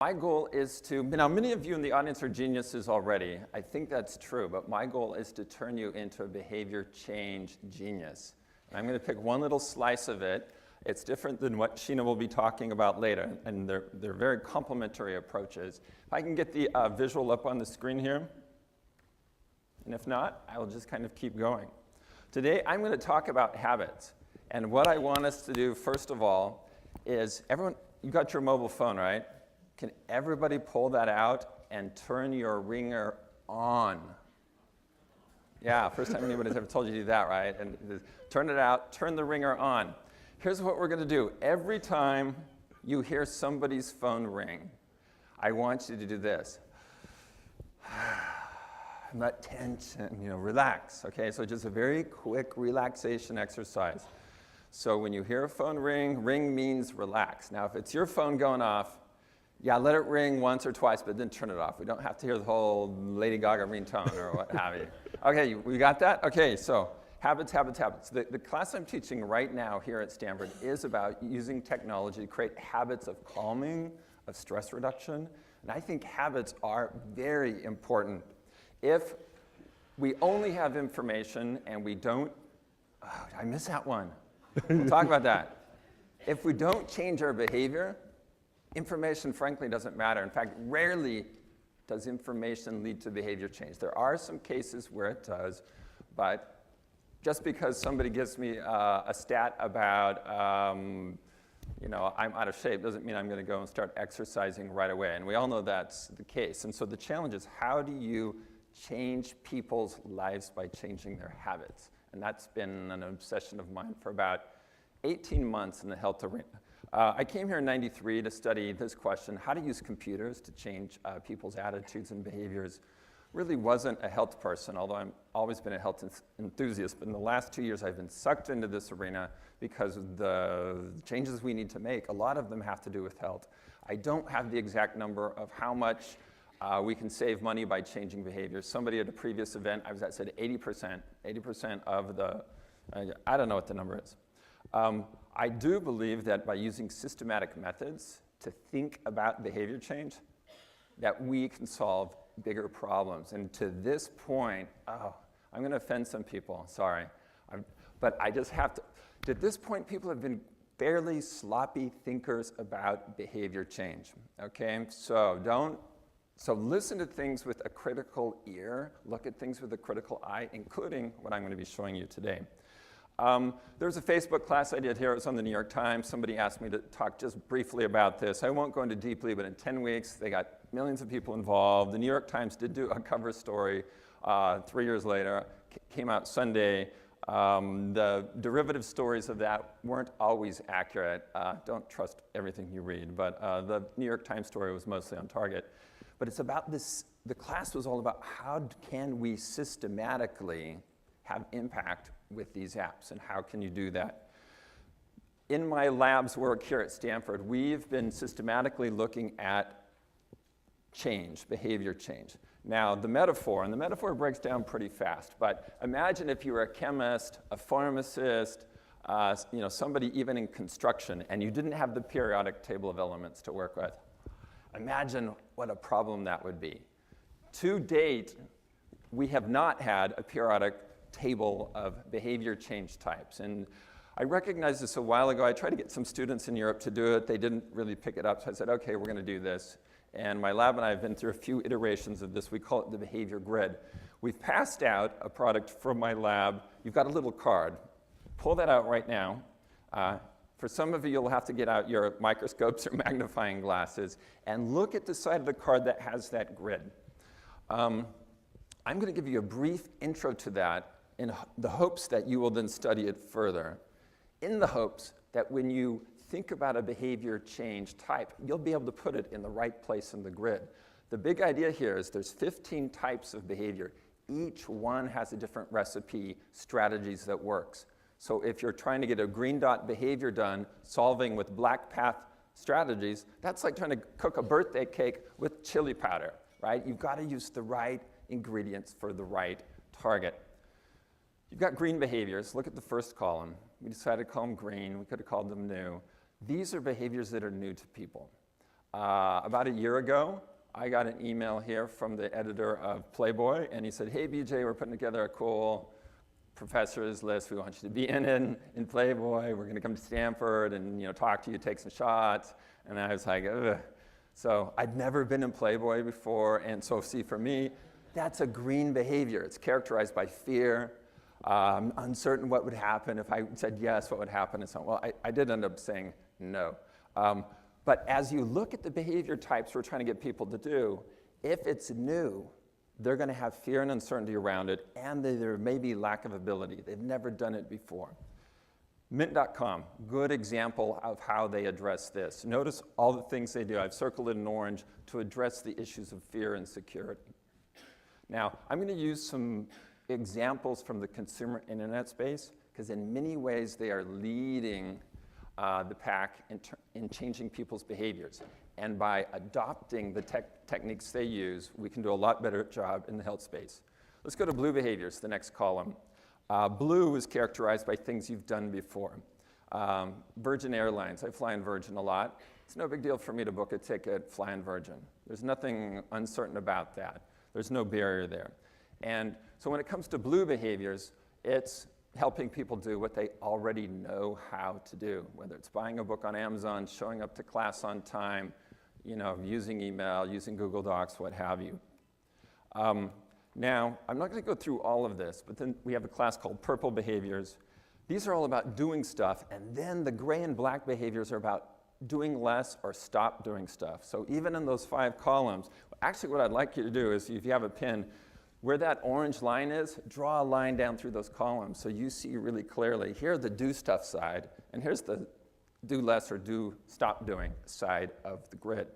My goal is to, now many of you in the audience are geniuses already. I think that's true, but my goal is to turn you into a behavior change genius. And I'm going to pick one little slice of it. It's different than what Sheena will be talking about later, and they're very complementary approaches. If I can get the visual up on the screen here, and if not, I will just kind of keep going. Today, I'm going to talk about habits. And what I want us to do, first of all, is everyone, you got your mobile phone, right? Can everybody pull that out and turn your ringer on? Yeah, first time anybody's ever told you to do that, right? And turn it out, turn the ringer on. Here's what we're going to do. Every time you hear somebody's phone ring, I want you to do this. Let tension, relax, okay? So just a very quick relaxation exercise. So when you hear a phone ring, ring means relax. Now, if it's your phone going off, yeah, let it ring once or twice, but then turn it off. We don't have to hear the whole Lady Gaga ringtone or what have you. Okay, we got that? Okay, so habits, habits, habits. The class I'm teaching right now here at Stanford is about using technology to create habits of calming, of stress reduction, and I think habits are very important. If we only have information and we don't, oh, I missed that one. We'll talk about that. If we don't change our behavior, information, frankly, doesn't matter. In fact, rarely does information lead to behavior change. There are some cases where it does, but just because somebody gives me a stat about, I'm out of shape doesn't mean I'm going to go and start exercising right away. And we all know that's the case. And so the challenge is, how do you change people's lives by changing their habits? And that's been an obsession of mine for about 18 months in the health arena. I came here in '93 to study this question: how to use computers to change people's attitudes and behaviors. Really wasn't a health person, although I've always been a health enthusiast. But in the last 2 years, I've been sucked into this arena because of the changes we need to make. A lot of them have to do with health. I don't have the exact number of how much we can save money by changing behaviors. Somebody at a previous event I was at said 80% of the, I don't know what the number is. I do believe that by using systematic methods to think about behavior change, that we can solve bigger problems. And to this point, I'm going to offend some people, sorry. But I just have to this point, people have been fairly sloppy thinkers about behavior change, okay? So listen to things with a critical ear, look at things with a critical eye, including what I'm going to be showing you today. There's a Facebook class I did here. It was on the New York Times. Somebody asked me to talk just briefly about this. I won't go into deeply, but in 10 weeks, they got millions of people involved. The New York Times did do a cover story 3 years later. Came out Sunday. The derivative stories of that weren't always accurate. Don't trust everything you read, but the New York Times story was mostly on target. But it's about this, the class was all about how can we systematically have impact with these apps, and how can you do that? In my lab's work here at Stanford, we've been systematically looking at change, behavior change. Now, the metaphor breaks down pretty fast, but imagine if you were a chemist, a pharmacist, somebody even in construction, and you didn't have the periodic table of elements to work with. Imagine what a problem that would be. To date, we have not had a periodic table of behavior change types. And I recognized this a while ago. I tried to get some students in Europe to do it. They didn't really pick it up, so I said, okay, we're going to do this. And my lab and I have been through a few iterations of this. We call it the behavior grid. We've passed out a product from my lab. You've got a little card. Pull that out right now. For some of you, you'll have to get out your microscopes or magnifying glasses and look at the side of the card that has that grid. I'm going to give you a brief intro to that in the hopes that you will then study it further, in the hopes that when you think about a behavior change type, you'll be able to put it in the right place in the grid. The big idea here is there's 15 types of behavior. Each one has a different recipe, strategies that works. So if you're trying to get a green dot behavior done, solving with black path strategies, that's like trying to cook a birthday cake with chili powder, right? You've got to use the right ingredients for the right target. You've got green behaviors. Look at the first column. We decided to call them green. We could have called them new. These are behaviors that are new to people. About a year ago, I got an email here from the editor of Playboy, and he said, hey, BJ, we're putting together a cool professors list. We want you to be in Playboy. We're going to come to Stanford and talk to you, take some shots. And I was like, ugh. So I'd never been in Playboy before, and so see, for me, that's a green behavior. It's characterized by fear, uncertain what would happen. If I said yes, what would happen? And so, well, I did end up saying no. But as you look at the behavior types we're trying to get people to do, if it's new, they're going to have fear and uncertainty around it, and there may be lack of ability. They've never done it before. Mint.com, good example of how they address this. Notice all the things they do. I've circled it in orange to address the issues of fear and security. Now, I'm going to use some examples from the consumer internet space, because in many ways they are leading the pack in changing people's behaviors. And by adopting the techniques they use, we can do a lot better job in the health space. Let's go to blue behaviors, the next column. Blue is characterized by things you've done before. Virgin Airlines, I fly in Virgin a lot. It's no big deal for me to book a ticket, fly in Virgin. There's nothing uncertain about that. There's no barrier there. And so when it comes to blue behaviors, it's helping people do what they already know how to do, whether it's buying a book on Amazon, showing up to class on time, using email, using Google Docs, what have you. Now, I'm not going to go through all of this, but then we have a class called Purple Behaviors. These are all about doing stuff, and then the gray and black behaviors are about doing less or stop doing stuff. So even in those 5 columns, actually what I'd like you to do is, if you have a pen, where that orange line is, draw a line down through those columns so you see really clearly. Here's the do stuff side, and here's the do less or do stop doing side of the grid.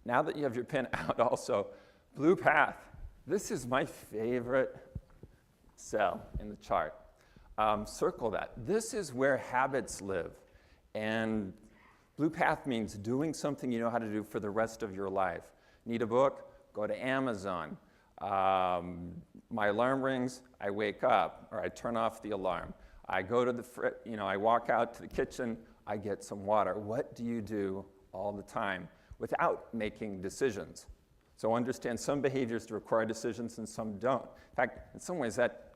Now that you have your pen out also, blue path. This is my favorite cell in the chart. Circle that. This is where habits live. And blue path means doing something you know how to do for the rest of your life. Need a book? Go to Amazon. My alarm rings, I wake up, or I turn off the alarm. I go to I walk out to the kitchen, I get some water. What do you do all the time without making decisions? So understand some behaviors require decisions and some don't. In fact, in some ways that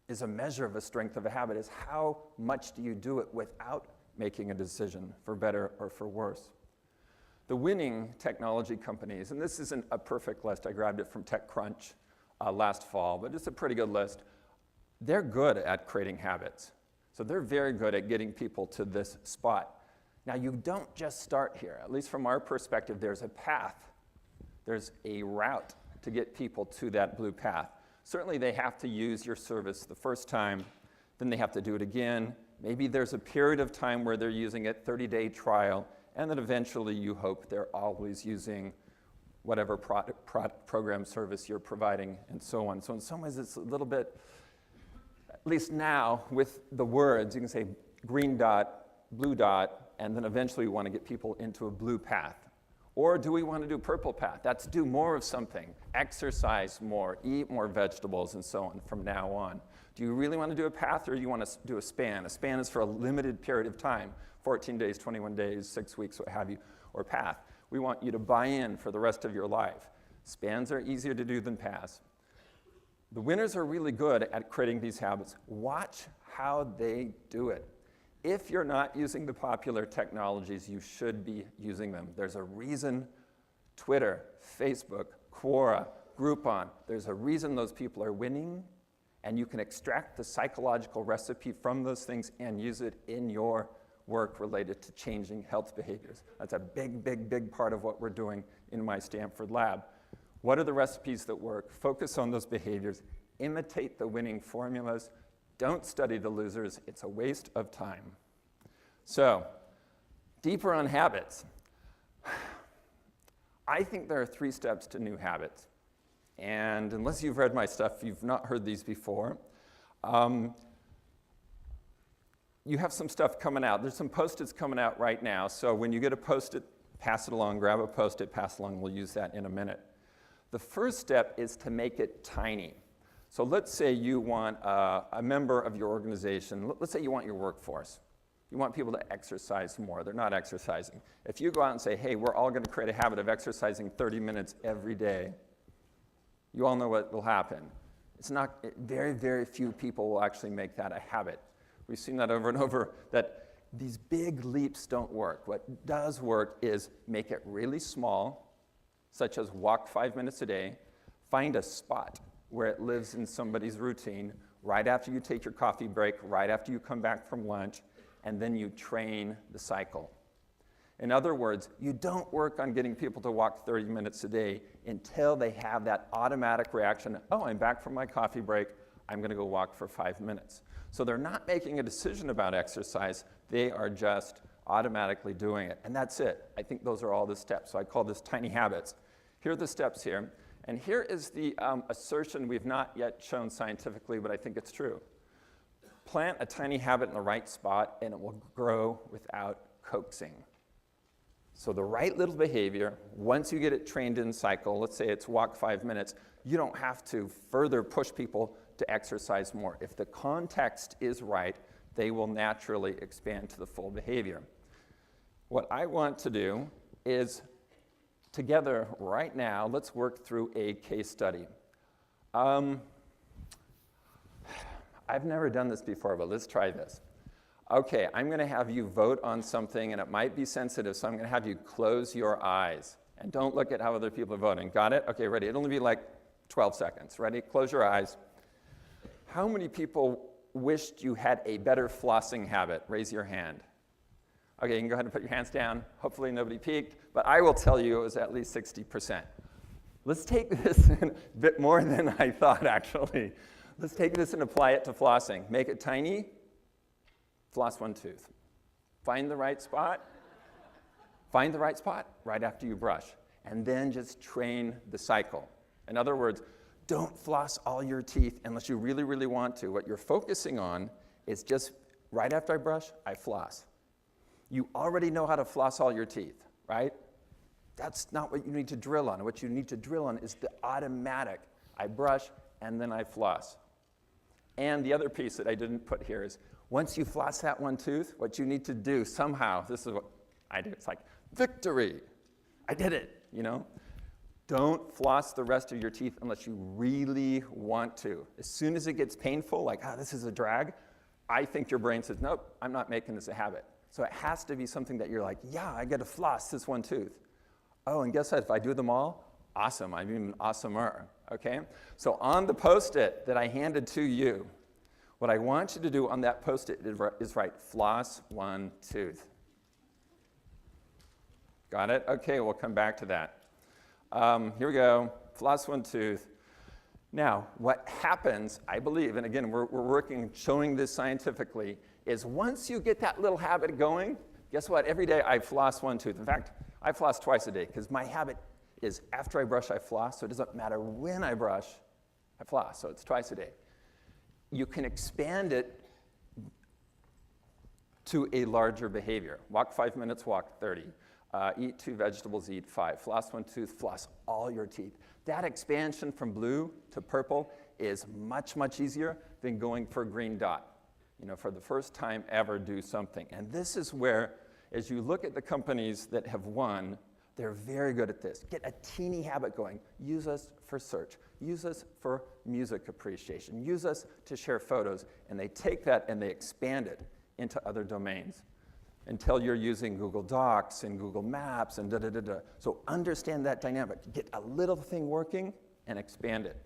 is a measure of a strength of a habit, is how much do you do it without making a decision, for better or for worse. The winning technology companies, and this isn't a perfect list, I grabbed it from TechCrunch last fall, but it's a pretty good list. They're good at creating habits. So they're very good at getting people to this spot. Now you don't just start here. At least from our perspective, there's a path. There's a route to get people to that blue path. Certainly they have to use your service the first time, then they have to do it again. Maybe there's a period of time where they're using it, 30-day trial, and then eventually you hope they're always using whatever program service you're providing and so on. So in some ways it's a little bit, at least now with the words, you can say green dot, blue dot, and then eventually we want to get people into a blue path. Or do we want to do purple path? That's do more of something, exercise more, eat more vegetables, and so on from now on. Do you really want to do a path, or do you want to do a span? A span is for a limited period of time, 14 days, 21 days, 6 weeks, what have you, or path. We want you to buy in for the rest of your life. Spans are easier to do than paths. The winners are really good at creating these habits. Watch how they do it. If you're not using the popular technologies, you should be using them. There's a reason Twitter, Facebook, Quora, Groupon, there's a reason those people are winning, and you can extract the psychological recipe from those things and use it in your work related to changing health behaviors. That's a big, big, big part of what we're doing in my Stanford lab. What are the recipes that work? Focus on those behaviors. Imitate the winning formulas. Don't study the losers. It's a waste of time. So, deeper on habits. I think there are 3 steps to new habits. And unless you've read my stuff, you've not heard these before. You have some stuff coming out. There's some Post-its coming out right now. So when you get a Post-it, pass it along. Grab a Post-it, pass it along. We'll use that in a minute. The first step is to make it tiny. So let's say you want a member of your organization, let's say you want your workforce. You want people to exercise more. They're not exercising. If you go out and say, hey, we're all going to create a habit of exercising 30 minutes every day, you all know what will happen. It's not, very, very few people will actually make that a habit. We've seen that over and over, that these big leaps don't work. What does work is make it really small, such as walk 5 minutes a day, find a spot where it lives in somebody's routine, right after you take your coffee break, right after you come back from lunch, and then you train the cycle. In other words, you don't work on getting people to walk 30 minutes a day until they have that automatic reaction, oh, I'm back from my coffee break, I'm going to go walk for 5 minutes. So they're not making a decision about exercise, they are just automatically doing it. And that's it. I think those are all the steps. So I call this tiny habits. Here are the steps here. And here is the assertion we've not yet shown scientifically, but I think it's true. Plant a tiny habit in the right spot, and it will grow without coaxing. So the right little behavior, once you get it trained in cycle, let's say it's walk 5 minutes, you don't have to further push people to exercise more. If the context is right, they will naturally expand to the full behavior. What I want to do is, together right now, let's work through a case study. I've never done this before, but let's try this. Okay, I'm going to have you vote on something, and it might be sensitive, so I'm going to have you close your eyes. And don't look at how other people are voting. Got it? Okay, ready? It'll only be like 12 seconds. Ready? Close your eyes. How many people wished you had a better flossing habit? Raise your hand. Okay, you can go ahead and put your hands down. Hopefully nobody peeked, but I will tell you it was at least 60%. Let's take this a bit more than I thought, actually. Let's take this and apply it to flossing. Make it tiny. Floss one tooth. Find the right spot. Find the right spot right after you brush. And then just train the cycle. In other words, don't floss all your teeth unless you really, really want to. What you're focusing on is just right after I brush, I floss. You already know how to floss all your teeth, right? That's not what you need to drill on. What you need to drill on is the automatic. I brush and then I floss. And the other piece that I didn't put here is, once you floss that one tooth, what you need to do somehow, this is what I do, it's like, victory, I did it, you know? Don't floss the rest of your teeth unless you really want to. As soon as it gets painful, like, this is a drag, I think your brain says, nope, I'm not making this a habit. So it has to be something that you're like, yeah, I got to floss this one tooth. Oh, and guess what, if I do them all, awesome, I'm even awesomer, okay? So on the Post-it that I handed to you, what I want you to do on that Post-it is write floss one tooth. Got it? Okay, we'll come back to that. Here we go, floss one tooth. Now, what happens, I believe, and again, we're working, showing this scientifically, is once you get that little habit going, guess what? Every day I floss one tooth. In fact, I floss twice a day because my habit is after I brush, I floss, so it doesn't matter when I brush, I floss, so it's twice a day. You can expand it to a larger behavior. Walk 5 minutes, walk 30. Eat 2 vegetables, eat 5. Floss one tooth, floss all your teeth. That expansion from blue to purple is much, much easier than going for a green dot. You know, for the first time ever, do something. And this is where, as you look at the companies that have won, they're very good at this. Get a teeny habit going. Use us for search. Use us for music appreciation. Use us to share photos. And they take that and they expand it into other domains until you're using Google Docs and Google Maps and da-da-da-da. So understand that dynamic. Get a little thing working and expand it.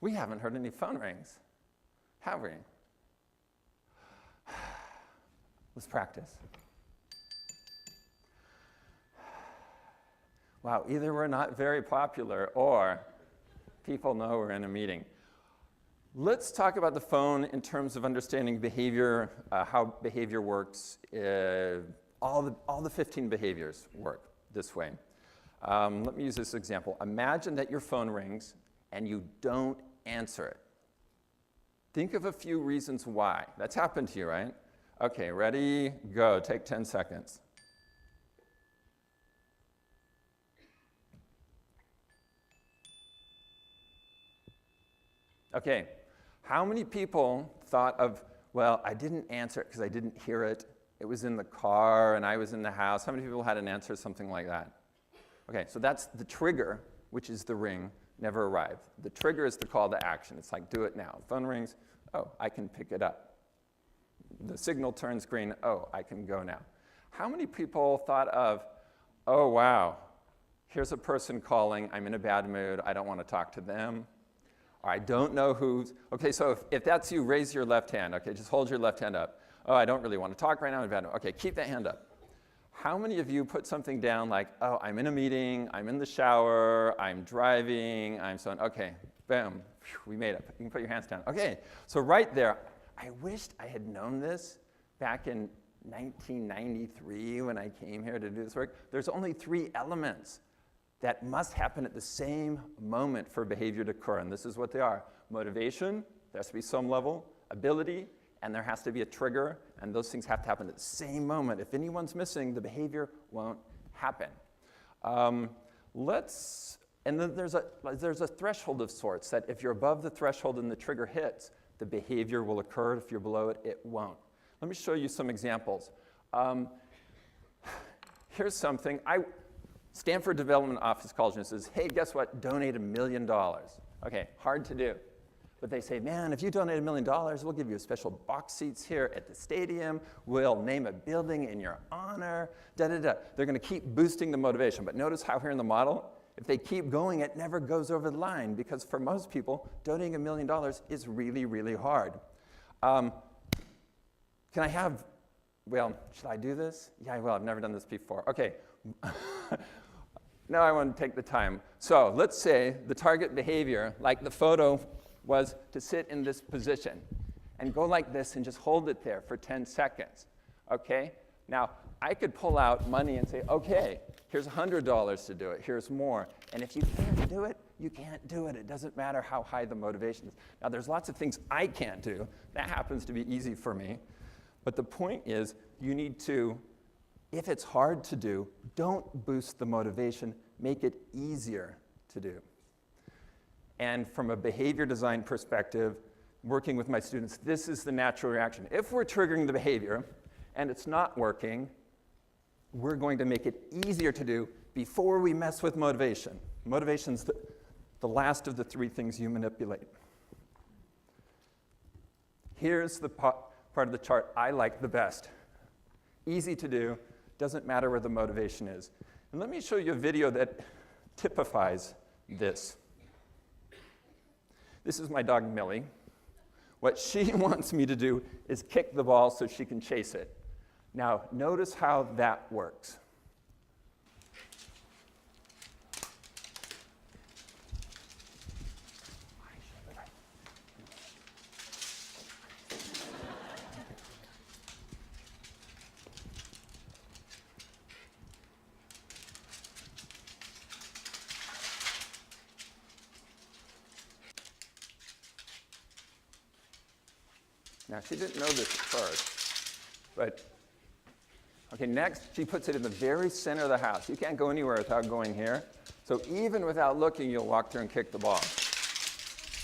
We haven't heard any phone rings, have we? Let's practice. Wow, either we're not very popular or people know we're in a meeting. Let's talk about the phone in terms of understanding behavior, how behavior works. All the 15 behaviors work this way. Let me use this example. Imagine that your phone rings and you don't answer it. Think of a few reasons why. That's happened to you, right? Okay, ready, go. Take 10 seconds. Okay, how many people thought of Well, I didn't answer it because I didn't hear it. It was in the car and I was in the house. How many people had an answer something like that? Okay, so that's the trigger, which is the ring, never arrived. The trigger is the call to action. It's like, do it now. Phone rings, oh, I can pick it up. The signal turns green, oh, I can go now. How many people thought of, oh, wow, here's a person calling, I'm in a bad mood, I don't want to talk to them, or I don't know who's, okay, so if that's you, raise your left hand, okay, just hold your left hand up. Oh, I don't really want to talk right now, I'm in a bad mood. Okay, keep that hand up. How many of you put something down like, oh, I'm in a meeting, I'm in the shower, I'm driving, I'm so on, okay, boom, we made it. You can put your hands down. Okay, so right there, I wished I had known this back in 1993 when I came here to do this work. There's only 3 elements that must happen at the same moment for behavior to occur, and this is what they are. Motivation, there has to be some level, ability, and there has to be a trigger, and those things have to happen at the same moment. If anyone's missing, the behavior won't happen. And then there's a threshold of sorts that if you're above the threshold and the trigger hits, the behavior will occur. If you're below it, it won't. Let me show you some examples. Here's something. Stanford Development Office calls me and says, hey, guess what? Donate $1 million. Okay, hard to do. But they say, man, if you donate $1 million, we'll give you special box seats here at the stadium. We'll name a building in your honor. Da-da-da. They're going to keep boosting the motivation. But notice how here in the model, if they keep going, it never goes over the line. Because for most people, donating $1 million is really, really hard. Can I have, well, should I do this? Yeah, well, I've never done this before. Okay. Now I want to take the time. So let's say the target behavior, like the photo, was to sit in this position and go like this and just hold it there for 10 seconds. Okay? Now, I could pull out money and say, okay, here's $100 to do it. Here's more. And if you can't do it, you can't do it. It doesn't matter how high the motivation is. Now, there's lots of things I can't do. That happens to be easy for me. But the point is, you need to, if it's hard to do, don't boost the motivation. Make it easier to do. And from a behavior design perspective, working with my students, this is the natural reaction. If we're triggering the behavior and it's not working, we're going to make it easier to do before we mess with motivation. Motivation's the last of the 3 things you manipulate. Here's the part of the chart I like the best. Easy to do, doesn't matter where the motivation is. And let me show you a video that typifies this. This is my dog, Millie. What she wants me to do is kick the ball so she can chase it. Now, notice how that works. Now, she didn't know this at first, but, okay, next, she puts it in the very center of the house. You can't go anywhere without going here. So even without looking, you'll walk through and kick the ball.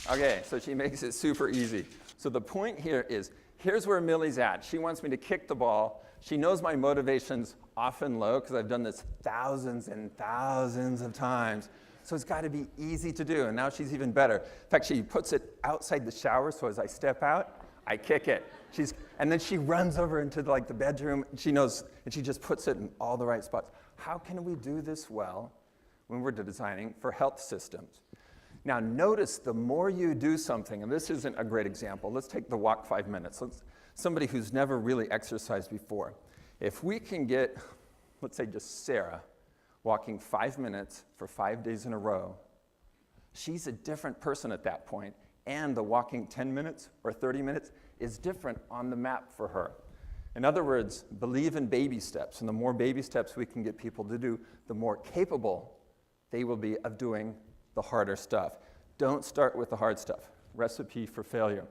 Okay, so she makes it super easy. So the point here is, here's where Millie's at. She wants me to kick the ball. She knows my motivation's often low, because I've done this thousands and thousands of times. So it's got to be easy to do, and now she's even better. In fact, she puts it outside the shower, so as I step out, I kick it. And then she runs over into the bedroom, and she knows, and she just puts it in all the right spots. How can we do this well when we're designing for health systems? Now notice the more you do something, and this isn't a great example. Let's take the walk 5 minutes. Somebody who's never really exercised before. If we can get, let's say just Sarah, walking 5 minutes for 5 days in a row, she's a different person at that point. And the walking 10 minutes or 30 minutes is different on the map for her. In other words, believe in baby steps. And the more baby steps we can get people to do, the more capable they will be of doing the harder stuff. Don't start with the hard stuff. Recipe for failure.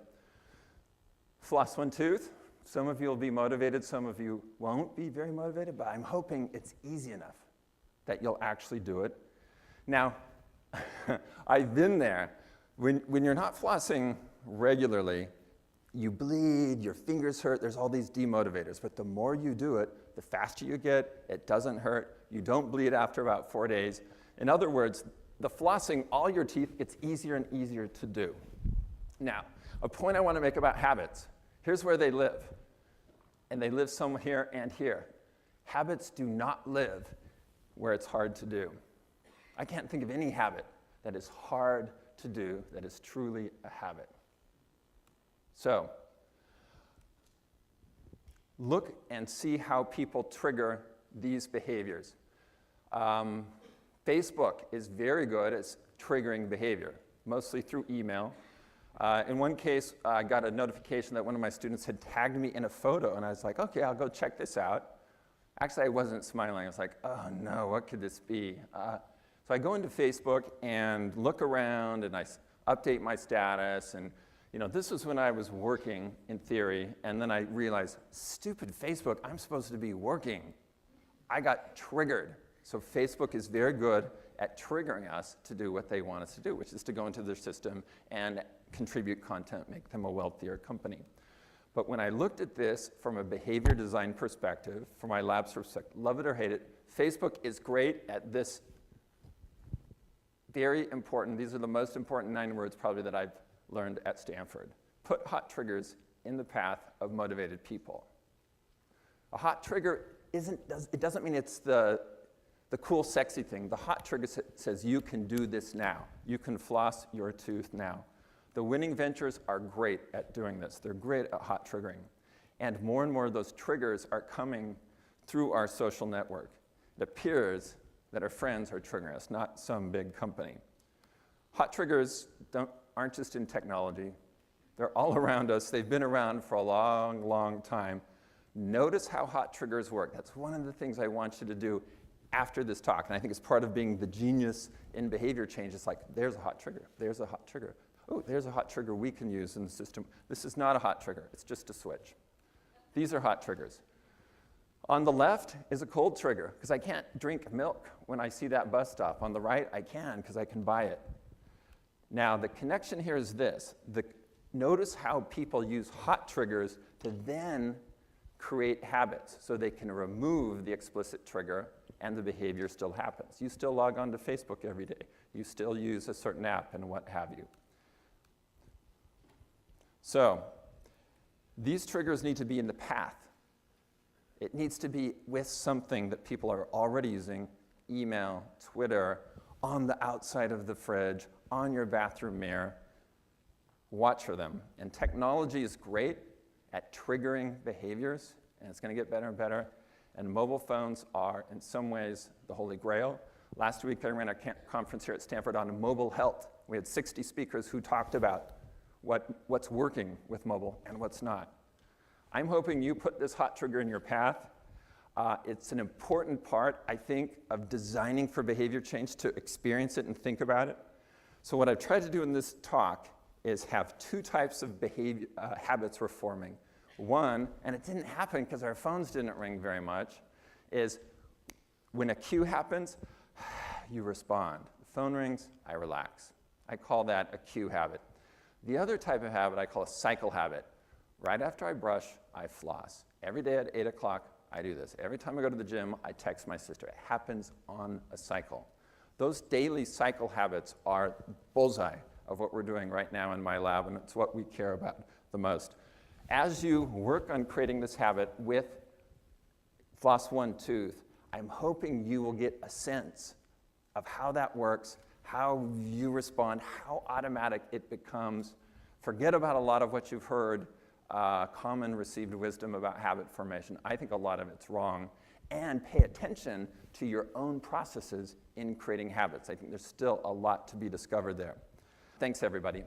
Floss 1 tooth. Some of you will be motivated, some of you won't be very motivated, but I'm hoping it's easy enough that you'll actually do it. Now, I've been there. When you're not flossing regularly, you bleed, your fingers hurt, there's all these demotivators. But the more you do it, the faster you get, it doesn't hurt, you don't bleed after about 4 days. In other words, the flossing all your teeth gets easier and easier to do. Now, a point I want to make about habits. Here's where they live. And they live somewhere here and here. Habits do not live where it's hard to do. I can't think of any habit that is hard to do that is truly a habit. So, look and see how people trigger these behaviors. Facebook is very good at triggering behavior, mostly through email. In one case, I got a notification that one of my students had tagged me in a photo, and I was like, okay, I'll go check this out. Actually, I wasn't smiling. I was like, oh no, what could this be? So I go into Facebook and look around, and I update my status, and this was when I was working in theory, and then I realized, stupid Facebook, I'm supposed to be working. I got triggered. So Facebook is very good at triggering us to do what they want us to do, which is to go into their system and contribute content, make them a wealthier company. But when I looked at this from a behavior design perspective, from my lab's perspective, love it or hate it, Facebook is great at this very important, these are the most important 9 words probably that I've learned at Stanford. Put hot triggers in the path of motivated people. A hot trigger it doesn't mean it's the cool, sexy thing. The hot trigger says you can do this now. You can floss your tooth now. The winning ventures are great at doing this. They're great at hot triggering. And more of those triggers are coming through our social network. It appears that our friends are triggering us, not some big company. Hot triggers aren't just in technology. They're all around us. They've been around for a long, long time. Notice how hot triggers work. That's one of the things I want you to do after this talk. And I think it's part of being the genius in behavior change. It's like, there's a hot trigger. There's a hot trigger. Oh, there's a hot trigger we can use in the system. This is not a hot trigger. It's just a switch. These are hot triggers. On the left is a cold trigger, because I can't drink milk when I see that bus stop. On the right, I can, because I can buy it. Now, the connection here is this. Notice how people use hot triggers to then create habits, so they can remove the explicit trigger and the behavior still happens. You still log on to Facebook every day. You still use a certain app and what have you. So, these triggers need to be in the path. It needs to be with something that people are already using, email, Twitter, on the outside of the fridge, on your bathroom mirror. Watch for them. And technology is great at triggering behaviors, and it's going to get better and better. And mobile phones are, in some ways, the holy grail. Last week, I ran a conference here at Stanford on mobile health. We had 60 speakers who talked about what's working with mobile and what's not. I'm hoping you put this hot trigger in your path. It's an important part, I think, of designing for behavior change, to experience it and think about it. So what I've tried to do in this talk is have 2 types of habits we're forming. One, and it didn't happen because our phones didn't ring very much, is when a cue happens, you respond. The phone rings, I relax. I call that a cue habit. The other type of habit I call a cycle habit. Right after I brush, I floss. Every day at 8 o'clock, I do this. Every time I go to the gym, I text my sister. It happens on a cycle. Those daily cycle habits are bullseye of what we're doing right now in my lab, and it's what we care about the most. As you work on creating this habit with floss one tooth, I'm hoping you will get a sense of how that works, how you respond, how automatic it becomes. Forget about a lot of what you've heard, common received wisdom about habit formation. I think a lot of it's wrong. And pay attention to your own processes in creating habits. I think there's still a lot to be discovered there. Thanks, everybody.